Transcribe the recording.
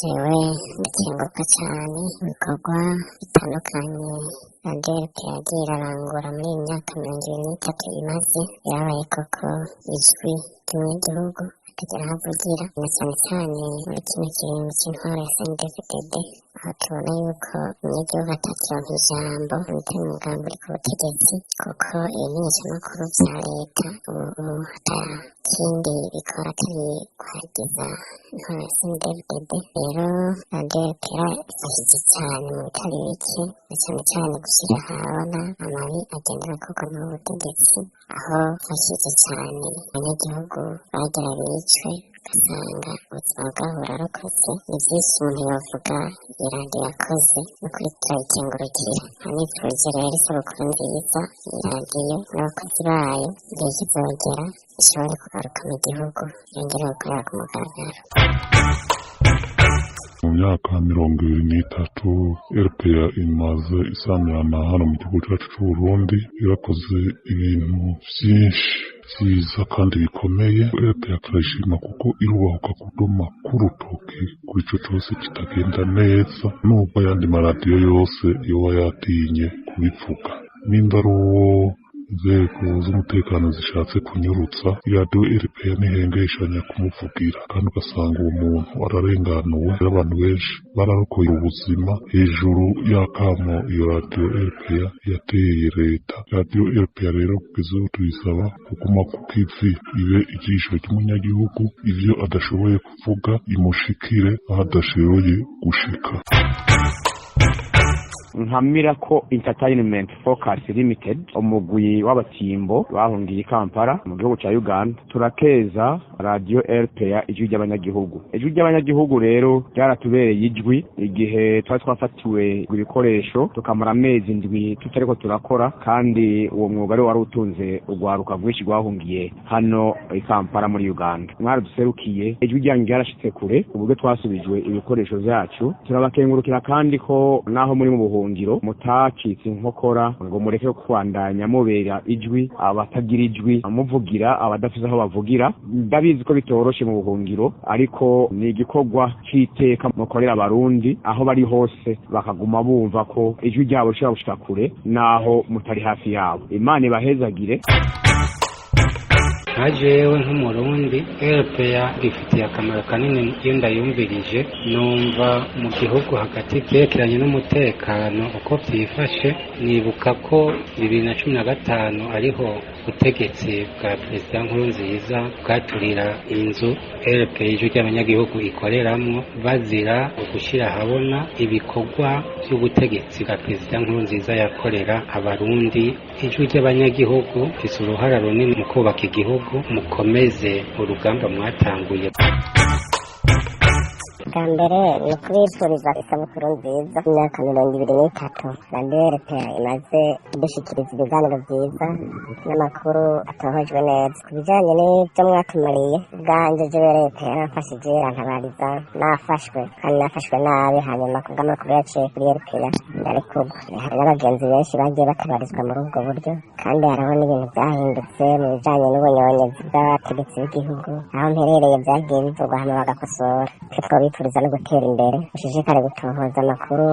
jewe ndakenguruka cane ibikorwa bitandukanye ADERP yagiye irarangura muri iyi myaka 23 imaze, yabaye koko ijwi ry'umunyagihugu akagera aho avugira, na cane cane muri kino kiringo c'intwaro ya CNDD-FDD, aho tubona yuko umunyagihugu atakironka ijambo mwitari umugambi uri ku butegetsi, kuko ibimenyeshamakuru vya leta ubu atakindi bikora atari kwagiza intwaro ya CNDD-FDD. Rero ADERP yarafashije cane mu bitari bike, na cane cane gushira ahabona amabi agenda arakorwa n'ubu butegetsi, aho fashije cane abanyagihugu bagera bicwe ugasanga ubuzima bwabo burarokotse. Ni vyinshi umuntu yovuga iradiyo yakoze, nukuri turayikengurukira, anifurije rero isabukuru nziza iradiyo n'abakozi bayo, igihe kizogera ishobore kugaruka mu gihugu yongere gukorera ku mugaragaro. Mu myaka 23 RPA imaze isamyana hano mu gihugu cyacu c'Uburundi, irakoze ibintu vyinshi vyiza kandi bikomeye. RPA turayishima kuko irubahuka kudoma k'urutoki kuri ico cose kitagenda neza, nubwo ayandi maradiyo yose yoba yatinye kubivuga. Nimba ari uwo inzego z'umutekano zishatse kunyurutsa, iradiyo RPA ntihengeshanya kumuvugira, kandi ugasanga uwo muntu ararenganuwe. Abantu benshi bararokoye ubuzima hejuru y'akamo iyo radiyo RPA yateye leta. Radiyo RPA rero kugeza ubu tuyisaba kuguma ku kivi, ibe ijisho ry'umunyagihugu, ivyo adashoboye kuvuga imushikire aho adashoboye gushika. nka Miracle Entertainment Focus Limited, umugwi w'abatimbo bahungiye Kampala mu gihugu ca Uganda, turakeza radio RPA ijwi ry'abanyagihugu. Ijwi ry'abanyagihugu rero ryaratubereye ijwi igihe twafatiwe ibikoresho tukamara amezi ndwi tutariko turakora, kandi uwo mwuga rero wari utunze urwaruka rwinshi rwahungiye hano i Kampala muri Uganda. Mwari duserukiye, ijwi ryanyu ryarashitse kure uburyo twasubijwe ibikoresho vyacu. Turabakengurukira kandi ko naho muri mu buhungiro mutakitse inkokora ngo mureke kwandanya mubera ijwi abatagira ijwi, amuvugira abadafise aho bavugira. Ndabizi ko bitoroshe mu buhungiro, ariko ni igikorwa c'iteka mukorera abarundi aho bari hose, bakaguma bumva ko ijwi ryabo rishobora gushika kure naho mutari hafi yabo. Imana ibahezagire. Jewe nk'umurundi, RPA rifitiye akamaro kanini iyo ndayumvirije, numva mu gihugu hagati vyerekeranye n'umutekano uko vyifashe. Nibuka ko 2015 ariho ubutegetsi bwa Perezida Nkurunziza bwaturira inzu RPA ijwi ry'abanyagihugu ikoreramwo, bazira ugushira ahabona ibikorwa vy'ubutegetsi bwa Perezida Nkurunziza yakorera abarundi. Ijwi ry'abanyagihugu rifise uruhara runini mu kubaka igihugu. Mukomeze urugamba mwatanguye. Bwa mbere ni ukubifuriza isabukuru nziza, imyaka 23 radiyo RPA imaze dushikiriza ibiganiro vyiza n'amakuru atohojwe neza. Ku bijanye n'ivyo mwatumariye, bwanje jewe RPA yaramfashije, irantabariza. Nafashwe kandi nafashwe nabi, hanyuma kubw'amakuru yaciye kuri RPA ndarekurwa. Hari n'abagenzi benshi bagiye batabarizwa muri ubwo buryo, kandi hariho n'ibintu vyahindutse mu bijanye n'ubunyonyezi bw'abategetsi b'igihugu. Aho mperereye vyagiye bivugwa hama bagakosora. Twitwa bipfuriza no gutera imbere, ushishikare gutohoza amakuru